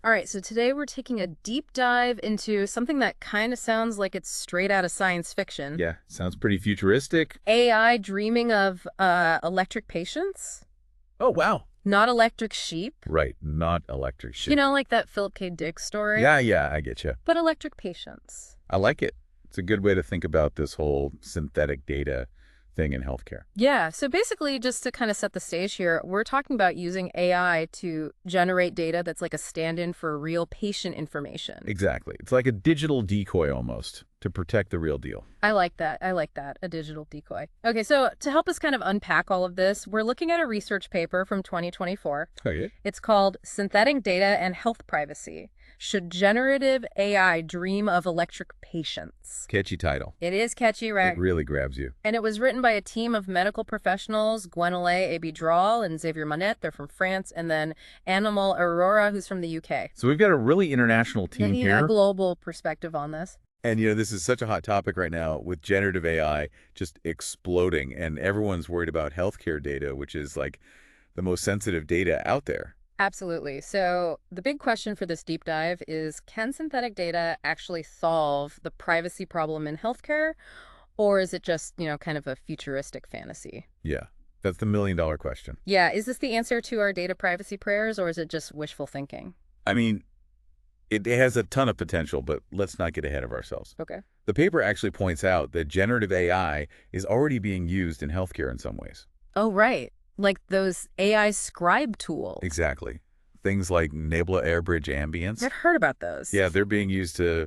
All right, so today we're taking a deep dive into something that kind of sounds like it's straight out of science fiction. Yeah, sounds pretty futuristic. AI dreaming of electric patients, Oh, wow. not electric sheep. Right, not electric You sheep. know, like that Philip K. Dick story, Yeah, I get you. but electric patients. I like it. It's a good way to think about this whole synthetic data thing in healthcare. Yeah, so basically, just to kind of set the stage here, we're talking about using AI to generate data that's like a stand-in for real patient information. Exactly. It's like a digital decoy almost to protect the real deal. I like that. I like that. A digital decoy. Okay, so to help us kind of unpack all of this, we're looking at a research paper from 2024. Okay. It's called Synthetic Data and Health Privacy. Should generative AI dream of electric patients? Catchy title. It is catchy, It right? really grabs you. And it was written by a team of medical professionals, Gwenole Abidral and Xavier Monette, they're from France, and then Animal Aurora, who's from the UK. So we've got a really international team Yeah, here. global perspective on this. And, this is such a hot topic right now with generative AI just exploding, and everyone's worried about healthcare data, which is like the most sensitive data out there. Absolutely. So the big question for this deep dive is, can synthetic data actually solve the privacy problem in healthcare, or is it just, kind of a futuristic fantasy? Yeah, that's the million-dollar question. Yeah, is this the answer to our data privacy prayers, or is it just wishful thinking? I mean, it has a ton of potential, but let's not get ahead of ourselves. Okay. The paper actually points out that generative AI is already being used in healthcare in some ways. Oh, right. Like those AI scribe tools. Exactly. Things like Nebula AirBridge Ambience. I've heard about those. Yeah, they're being used to,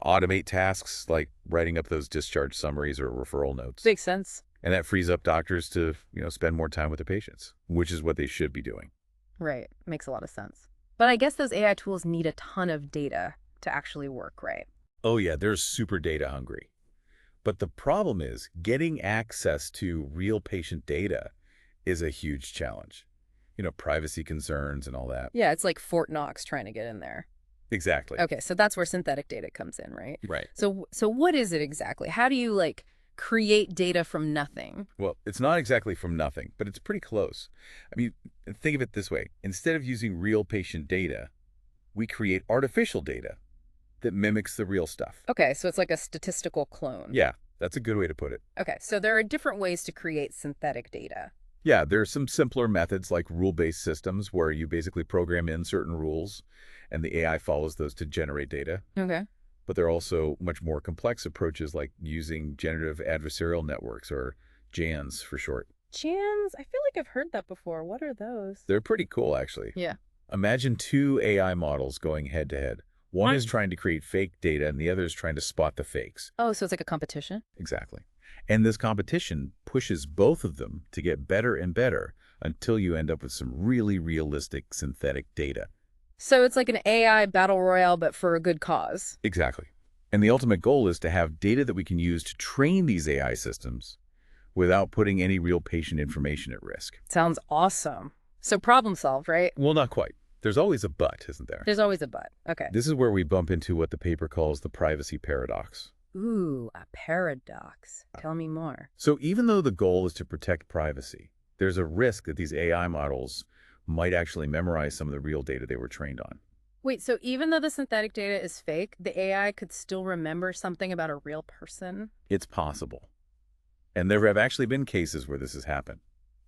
automate tasks like writing up those discharge summaries or referral notes. Makes sense. And that frees up doctors to, spend more time with their patients, which is what they should be doing. Right. Makes a lot of sense. But I guess those AI tools need a ton of data to actually work, right? Oh, yeah, they're super data hungry. But the problem is getting access to real patient data is a huge challenge. Privacy concerns and all that. Yeah, it's like Fort Knox trying to get in there. Exactly. Okay, so that's where synthetic data comes in, right? Right. So what is it exactly? How do you create data from nothing? Well, it's not exactly from nothing, but it's pretty close. I mean, think of it this way. Instead of using real patient data, we create artificial data that mimics the real stuff. Okay, so it's like a statistical clone. Yeah, that's a good way to put it. Okay, so there are different ways to create synthetic data. Yeah, there are some simpler methods like rule-based systems where you basically program in certain rules and the AI follows those to generate data. Okay. But there are also much more complex approaches like using generative adversarial networks, or GANs for short. GANs? I feel like I've heard that before. What are those? They're pretty cool, actually. Yeah. Imagine two AI models going head-to-head. One is trying to create fake data, and the other is trying to spot the fakes. Oh, so it's like a competition? Exactly. And this competition pushes both of them to get better and better until you end up with some really realistic synthetic data. So it's like an AI battle royale, but for a good cause. Exactly. And the ultimate goal is to have data that we can use to train these AI systems without putting any real patient information at risk. Sounds awesome. So problem solved, right? Well, not quite. There's always a but, isn't there? There's always a but. Okay. This is where we bump into what the paper calls the privacy paradox. Ooh, a paradox. Tell me more. So even though the goal is to protect privacy, there's a risk that these AI models might actually memorize some of the real data they were trained on. Wait, so even though the synthetic data is fake, the AI could still remember something about a real person? It's possible. And there have actually been cases where this has happened.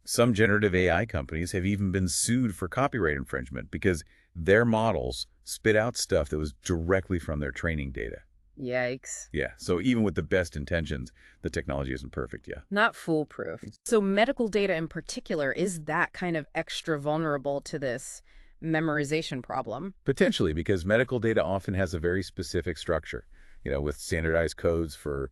Some generative AI companies have even been sued for copyright infringement because their models spit out stuff that was directly from their training data. Yikes. Yeah, so even with the best intentions, the technology isn't perfect yet. Not foolproof. So medical data in particular, is that kind of extra vulnerable to this memorization problem? Potentially, because medical data often has a very specific structure, with standardized codes for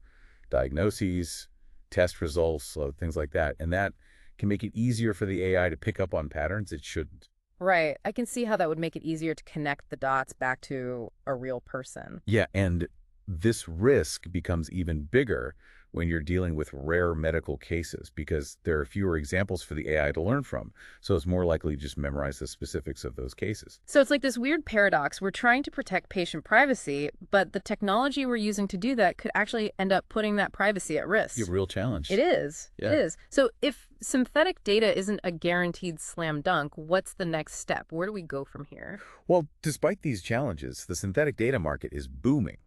diagnoses, test results, things like that. And that can make it easier for the AI to pick up on patterns it shouldn't. Right. I can see how that would make it easier to connect the dots back to a real person. Yeah, and this risk becomes even bigger when you're dealing with rare medical cases because there are fewer examples for the AI to learn from. So it's more likely to just memorize the specifics of those cases. So it's like this weird paradox. We're trying to protect patient privacy, but the technology we're using to do that could actually end up putting that privacy at A risk. real challenge. It is. It Yeah. is. So if synthetic data isn't a guaranteed slam dunk, what's the next step? Where do we go from here? Well, despite these challenges, the synthetic data market is booming.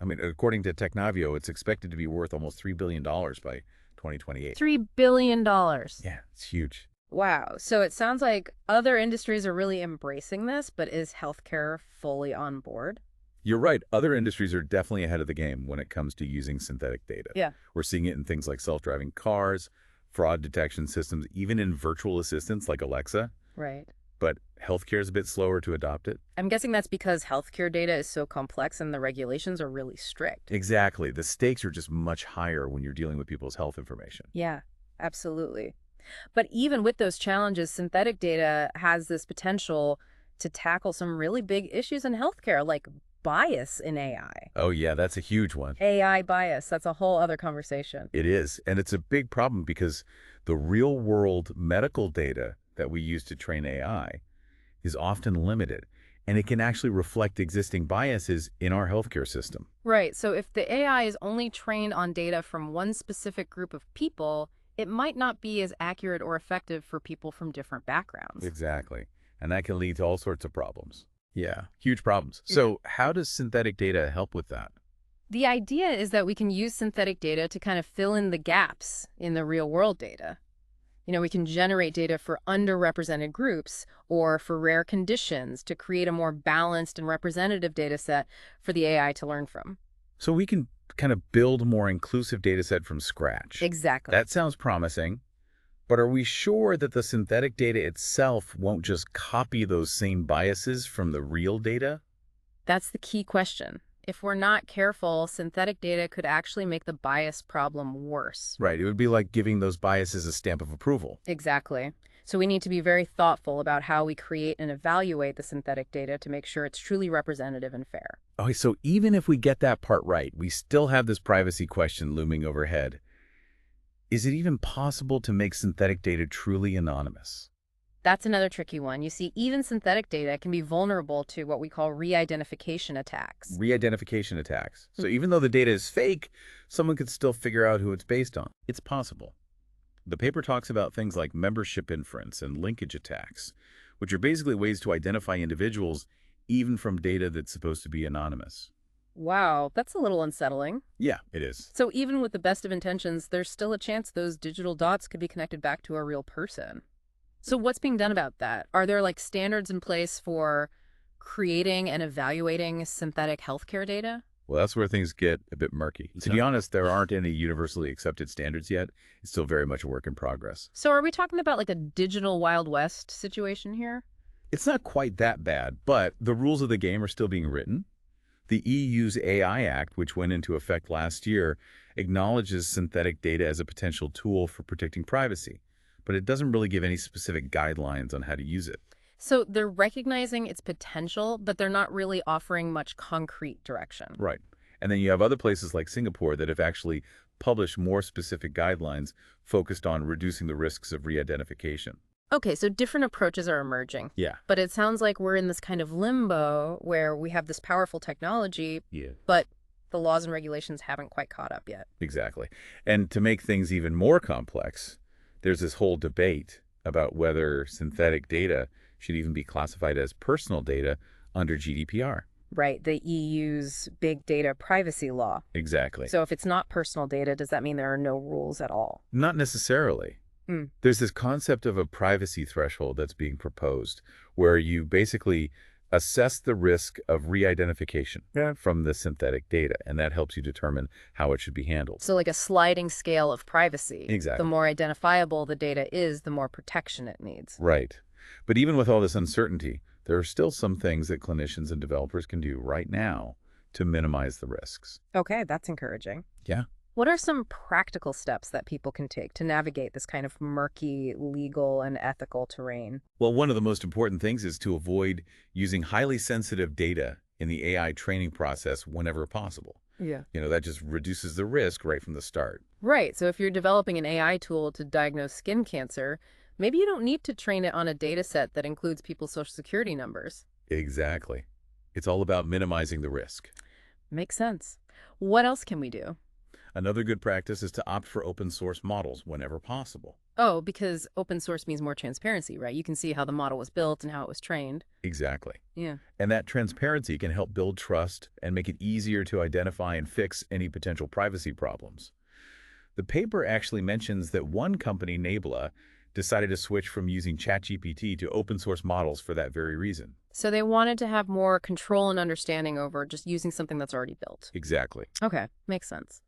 I mean, according to Technavio, it's expected to be worth almost $3 billion by 2028. $3 billion. Yeah, it's huge. Wow. So it sounds like other industries are really embracing this, but is healthcare fully on board? You're right. Other industries are definitely ahead of the game when it comes to using synthetic data. Yeah. We're seeing it in things like self-driving cars, fraud detection systems, even in virtual assistants like Alexa. Right. But healthcare is a bit slower to adopt it. I'm guessing that's because healthcare data is so complex and the regulations are really strict. Exactly. The stakes are just much higher when you're dealing with people's health information. Yeah, absolutely. But even with those challenges, synthetic data has this potential to tackle some really big issues in healthcare, like bias in AI. Oh, yeah, that's a huge one. AI bias, that's a whole other conversation. It is. And it's a big problem because the real-world medical data that we use to train AI is often limited, and it can actually reflect existing biases in our healthcare system. Right, so if the AI is only trained on data from one specific group of people, it might not be as accurate or effective for people from different backgrounds. Exactly. And that can lead to all sorts of problems. Yeah, huge problems. So how does synthetic data help with that? The idea is that we can use synthetic data to kind of fill in the gaps in the real world data. We can generate data for underrepresented groups or for rare conditions to create a more balanced and representative data set for the AI to learn from. So we can kind of build a more inclusive data set from scratch. Exactly. That sounds promising. But are we sure that the synthetic data itself won't just copy those same biases from the real data? That's the key question. If we're not careful, synthetic data could actually make the bias problem worse. Right. It would be like giving those biases a stamp of approval. Exactly. So we need to be very thoughtful about how we create and evaluate the synthetic data to make sure it's truly representative and fair. Okay, so even if we get that part right, we still have this privacy question looming overhead. Is it even possible to make synthetic data truly anonymous? That's another tricky one. You see, even synthetic data can be vulnerable to what we call re-identification attacks. Re-identification attacks. So even though the data is fake, someone could still figure out who it's based on. It's possible. The paper talks about things like membership inference and linkage attacks, which are basically ways to identify individuals even from data that's supposed to be anonymous. Wow, that's a little unsettling. Yeah, it is. So even with the best of intentions, there's still a chance those digital dots could be connected back to a real person. So what's being done about that? Are there standards in place for creating and evaluating synthetic healthcare data? Well, that's where things get a bit murky. To be honest, there aren't any universally accepted standards yet. It's still very much a work in progress. So are we talking about a digital Wild West situation here? It's not quite that bad, but the rules of the game are still being written. The EU's AI Act, which went into effect last year, acknowledges synthetic data as a potential tool for protecting privacy, but it doesn't really give any specific guidelines on how to use it. So they're recognizing its potential, but they're not really offering much concrete direction. Right. And then you have other places like Singapore that have actually published more specific guidelines focused on reducing the risks of re-identification. Okay, so different approaches are emerging. Yeah. But it sounds like we're in this kind of limbo where we have this powerful technology, Yeah. but the laws and regulations haven't quite caught up yet. Exactly. And to make things even more complex, there's this whole debate about whether synthetic data should even be classified as personal data under GDPR. Right, the EU's big data privacy law. Exactly. So if it's not personal data, does that mean there are no rules at all? Not necessarily. There's this concept of a privacy threshold that's being proposed where you basically assess the risk of re-identification from the synthetic data, and that helps you determine how it should be handled. So like a sliding scale of privacy. Exactly. The more identifiable the data is, the more protection it needs. Right. But even with all this uncertainty, there are still some things that clinicians and developers can do right now to minimize the risks. Okay, that's encouraging. Yeah. What are some practical steps that people can take to navigate this kind of murky legal and ethical terrain? Well, one of the most important things is to avoid using highly sensitive data in the AI training process whenever possible. Yeah. That just reduces the risk right from the start. Right. So if you're developing an AI tool to diagnose skin cancer, maybe you don't need to train it on a data set that includes people's social security numbers. Exactly. It's all about minimizing the risk. Makes sense. What else can we do? Another good practice is to opt for open source models whenever possible. Oh, because open source means more transparency, right? You can see how the model was built and how it was trained. Exactly. Yeah. And that transparency can help build trust and make it easier to identify and fix any potential privacy problems. The paper actually mentions that one company, Nabla, decided to switch from using ChatGPT to open source models for that very reason. So they wanted to have more control and understanding over just using something that's already built. Exactly. Okay, makes sense.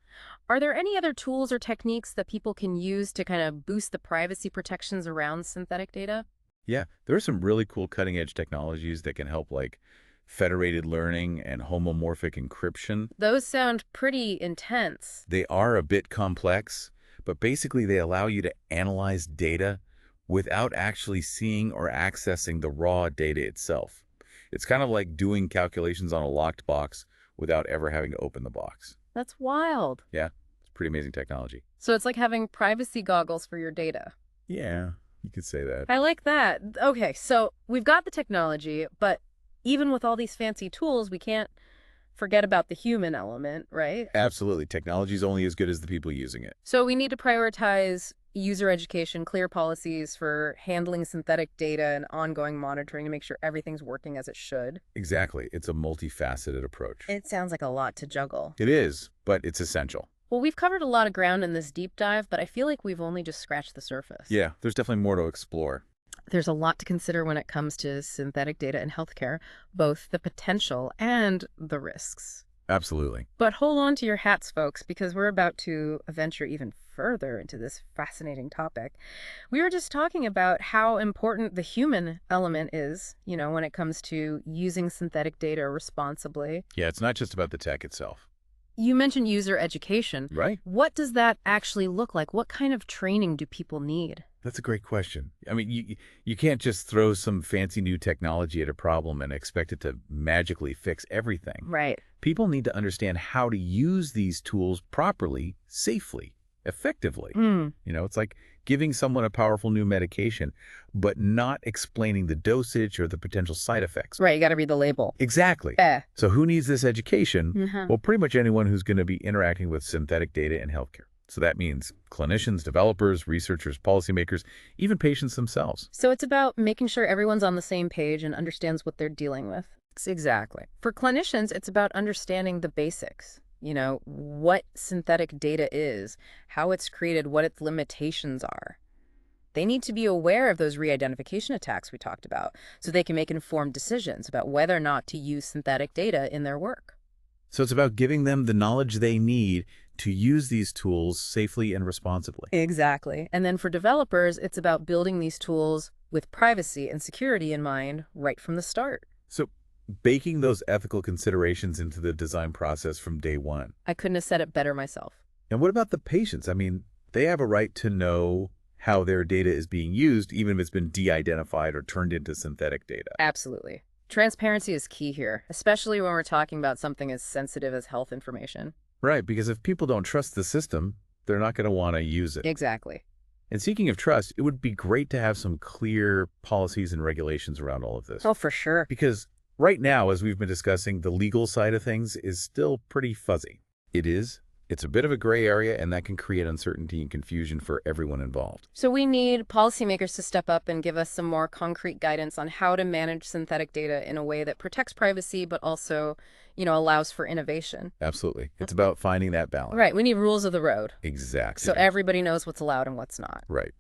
Are there any other tools or techniques that people can use to kind of boost the privacy protections around synthetic data? Yeah, there are some really cool cutting edge technologies that can help, like federated learning and homomorphic encryption. Those sound pretty intense. They are a bit complex, but basically they allow you to analyze data without actually seeing or accessing the raw data itself. It's kind of like doing calculations on a locked box without ever having to open the box. That's wild. Yeah, it's pretty amazing technology. So it's like having privacy goggles for your data. Yeah, you could say that. I like that. Okay, so we've got the technology, but even with all these fancy tools, we can't forget about the human element, right? Absolutely. Technology is only as good as the people using it. So we need to prioritize user education, clear policies for handling synthetic data and ongoing monitoring to make sure everything's working as it should. Exactly. It's a multifaceted approach. It sounds like a lot to juggle. It is, but it's essential. Well, we've covered a lot of ground in this deep dive, but I feel like we've only just scratched the surface. Yeah, there's definitely more to explore. There's a lot to consider when it comes to synthetic data in healthcare, both the potential and the risks. Absolutely. But hold on to your hats, folks, because we're about to venture even further into this fascinating topic. We were just talking about how important the human element is, when it comes to using synthetic data responsibly. Yeah, it's not just about the tech itself. You mentioned user education. Right. What does that actually look like? What kind of training do people need? That's a great question. I mean, you can't just throw some fancy new technology at a problem and expect it to magically fix everything. Right. People need to understand how to use these tools properly, safely, effectively. It's like giving someone a powerful new medication, but not explaining the dosage or the potential side effects. Right, you got to read the label. Exactly. So who needs this education? Well, pretty much anyone who's going to be interacting with synthetic data in healthcare. So that means clinicians, developers, researchers, policymakers, even patients themselves. So it's about making sure everyone's on the same page and understands what they're dealing with. Exactly. For clinicians, it's about understanding the basics. What synthetic data is, how it's created, what its limitations are. They need to be aware of those re-identification attacks we talked about so they can make informed decisions about whether or not to use synthetic data in their work. So it's about giving them the knowledge they need to use these tools safely and responsibly. Exactly. And then for developers, it's about building these tools with privacy and security in mind right from the start. So baking those ethical considerations into the design process from day one. I couldn't have said it better myself. And what about the patients? I mean, they have a right to know how their data is being used, even if it's been de-identified or turned into synthetic data. Absolutely. Transparency is key here, especially when we're talking about something as sensitive as health information. Right, because if people don't trust the system, they're not going to want to use it. Exactly. And speaking of trust, it would be great to have some clear policies and regulations around all of this. Oh, for sure. Because right now, as we've been discussing, the legal side of things is still pretty fuzzy. It is. It's a bit of a gray area, and that can create uncertainty and confusion for everyone involved. So we need policymakers to step up and give us some more concrete guidance on how to manage synthetic data in a way that protects privacy, but also, allows for innovation. Absolutely. It's about finding that balance. Right. We need rules of the road. Exactly. So everybody knows what's allowed and what's not. Right.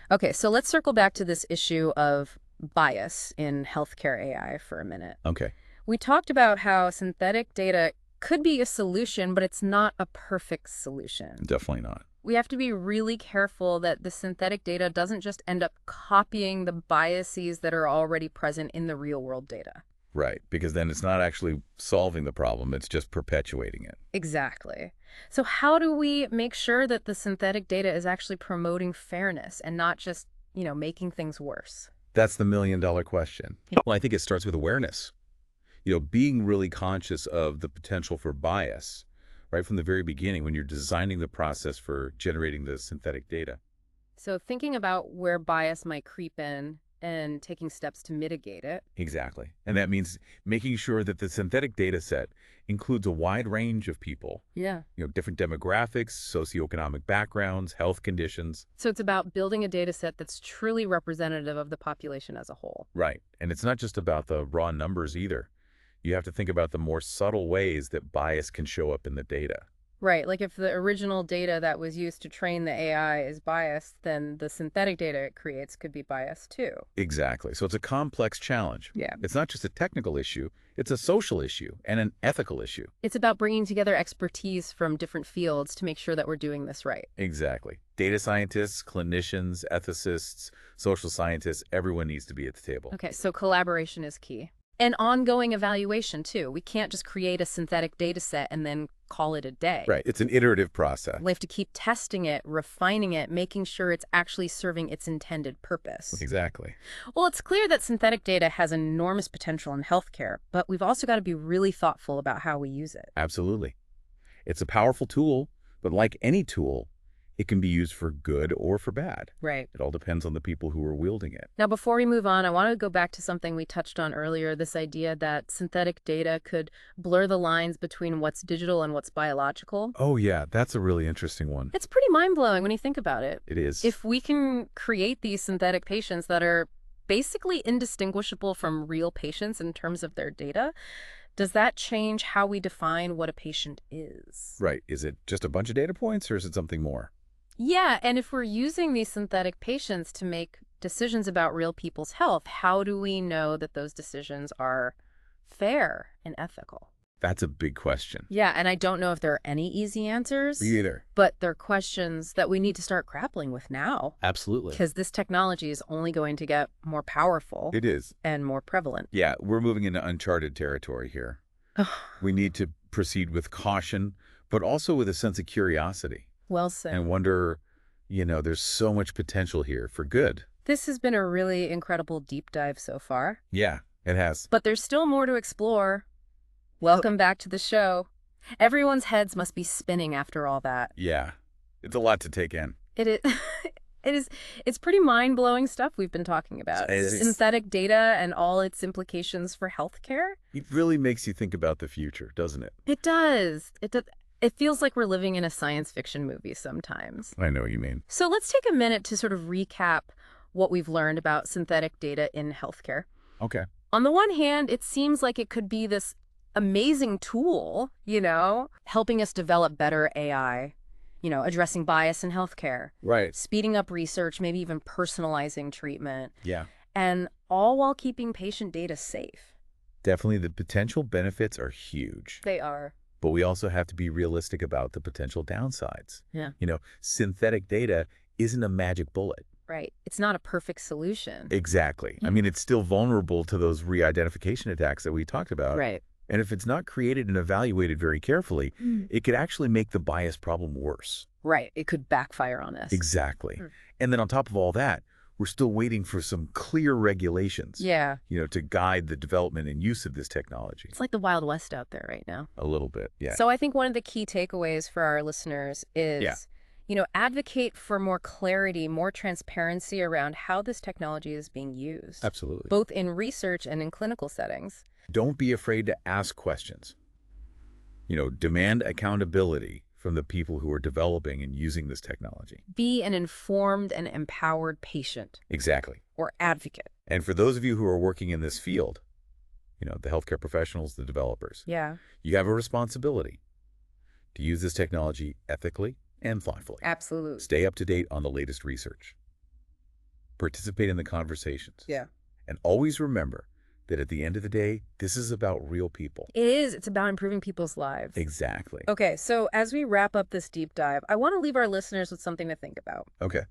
Okay, so let's circle back to this issue of bias in healthcare AI for a minute. Okay. We talked about how synthetic data could be a solution, but it's not a perfect solution. Definitely not. We have to be really careful that the synthetic data doesn't just end up copying the biases that are already present in the real world data. Right, because then it's not actually solving the problem, it's just perpetuating it. Exactly. So how do we make sure that the synthetic data is actually promoting fairness and not just, making things worse? That's the million-dollar question. Well, I think it starts with awareness. Being really conscious of the potential for bias, right from the very beginning when you're designing the process for generating the synthetic data. So thinking about where bias might creep in and taking steps to mitigate it. Exactly. And that means making sure that the synthetic data set includes a wide range of people, Yeah. different demographics, socioeconomic backgrounds, health conditions. So it's about building a data set that's truly representative of the population as a whole. Right. And it's not just about the raw numbers either. You have to think about the more subtle ways that bias can show up in the data. Right, like if the original data that was used to train the AI is biased, then the synthetic data it creates could be biased too. Exactly. So it's a complex challenge. Yeah. It's not just a technical issue, it's a social issue and an ethical issue. It's about bringing together expertise from different fields to make sure that we're doing this right. Exactly. Data scientists, clinicians, ethicists, social scientists, everyone needs to be at the table. Okay, so collaboration is key. And ongoing evaluation too. We can't just create a synthetic data set and then call it a day. Right. It's an iterative process. We have to keep testing it, refining it, making sure it's actually serving its intended purpose. Exactly. Well, it's clear that synthetic data has enormous potential in healthcare, but we've also got to be really thoughtful about how we use it. Absolutely. It's a powerful tool, but like any tool, it can be used for good or for bad. Right. It all depends on the people who are wielding it. Now, before we move on, I want to go back to something we touched on earlier, this idea that synthetic data could blur the lines between what's digital and what's biological. Oh, yeah, that's a really interesting one. It's pretty mind-blowing when you think about it. It is. If we can create these synthetic patients that are basically indistinguishable from real patients in terms of their data, does that change how we define what a patient is? Right. Is it just a bunch of data points or is it something more? Yeah, and if we're using these synthetic patients to make decisions about real people's health, how do we know that those decisions are fair and ethical? That's a big question. Yeah, and I don't know if there are any easy answers. Me either. But they're questions that we need to start grappling with now. Absolutely. Because this technology is only going to get more powerful. It is. And more prevalent. Yeah, we're moving into uncharted territory here. We need to proceed with caution, but also with a sense of curiosity. Well said. And wonder, there's so much potential here for good. This has been a really incredible deep dive so far. Yeah, it has. But there's still more to explore. Welcome back to the show. Everyone's heads must be spinning after all that. Yeah, it's a lot to take in. It is. It's pretty mind-blowing stuff we've been talking about. Synthetic data and all its implications for healthcare. It really makes you think about the future, doesn't it? It does. It does. It feels like we're living in a science fiction movie sometimes. I know what you mean. So let's take a minute to sort of recap what we've learned about synthetic data in healthcare. Okay. On the one hand, it seems like it could be this amazing tool, helping us develop better AI, addressing bias in healthcare. Right. Speeding up research, maybe even personalizing treatment. Yeah. And all while keeping patient data safe. Definitely the potential benefits are huge. They are. But we also have to be realistic about the potential downsides. Yeah. Synthetic data isn't a magic bullet. Right. It's not a perfect solution. Exactly. I mean, it's still vulnerable to those re-identification attacks that we talked about. Right. And if it's not created and evaluated very carefully, it could actually make the bias problem worse. Right. It could backfire on us. Exactly. And then on top of all that, we're still waiting for some clear regulations, Yeah. To guide the development and use of this technology. It's like the Wild West out there right now. A little bit, yeah. So I think one of the key takeaways for our listeners is, advocate for more clarity, more transparency around how this technology is being used. Absolutely. Both in research and in clinical settings. Don't be afraid to ask questions. Demand accountability from the people who are developing and using this technology. Be an informed and empowered patient. Exactly. Or advocate. And for those of you who are working in this field, the healthcare professionals, the developers, Yeah. you have a responsibility to use this technology ethically and thoughtfully. Absolutely. Stay up to date on the latest research. Participate in the conversations. Yeah. And always remember that at the end of the day, this is about real people. It is. It's about improving people's lives. Exactly. Okay, so as we wrap up this deep dive, I want to leave our listeners with something to think about. Okay.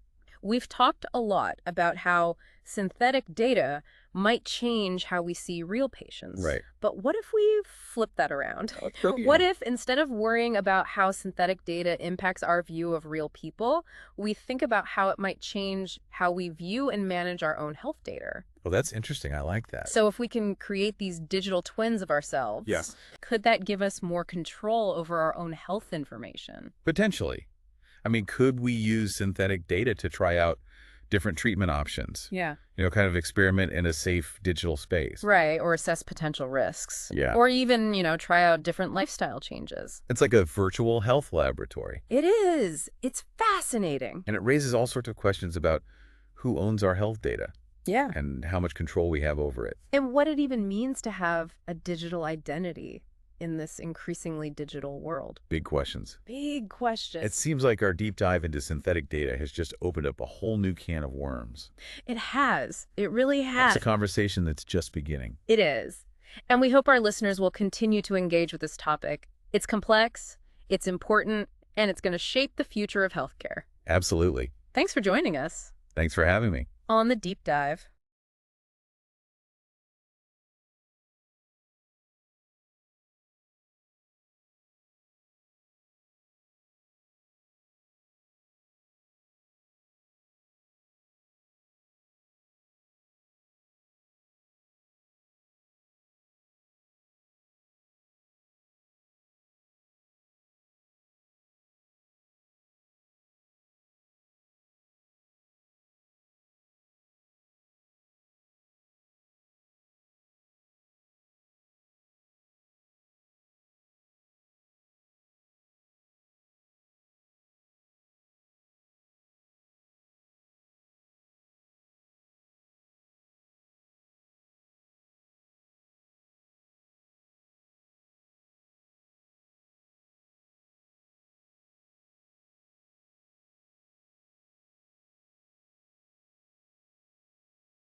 We've talked a lot about how synthetic data might change how we see real patients. Right. But what if we flip that around? What if instead of worrying about how synthetic data impacts our view of real people, we think about how it might change how we view and manage our own health data? Oh, that's interesting. I like that. So if we can create these digital twins of ourselves, Yes. could that give us more control over our own health information? Potentially. I mean, could we use synthetic data to try out different treatment options? Yeah. Kind of experiment in a safe digital space. Right, or assess potential risks. Yeah. Or even, try out different lifestyle changes. It's like a virtual health laboratory. It is. It's fascinating. And it raises all sorts of questions about who owns our health data Yeah. and how much control we have over it. And what it even means to have a digital identity in this increasingly digital world. Big questions. Big question. It seems like our deep dive into synthetic data has just opened up a whole new can of worms. It has. It really has. It's a conversation that's just beginning. It is. And we hope our listeners will continue to engage with this topic. It's complex, it's important, and it's going to shape the future of healthcare. Absolutely. Thanks for joining us Thanks for having me. on The Deep Dive.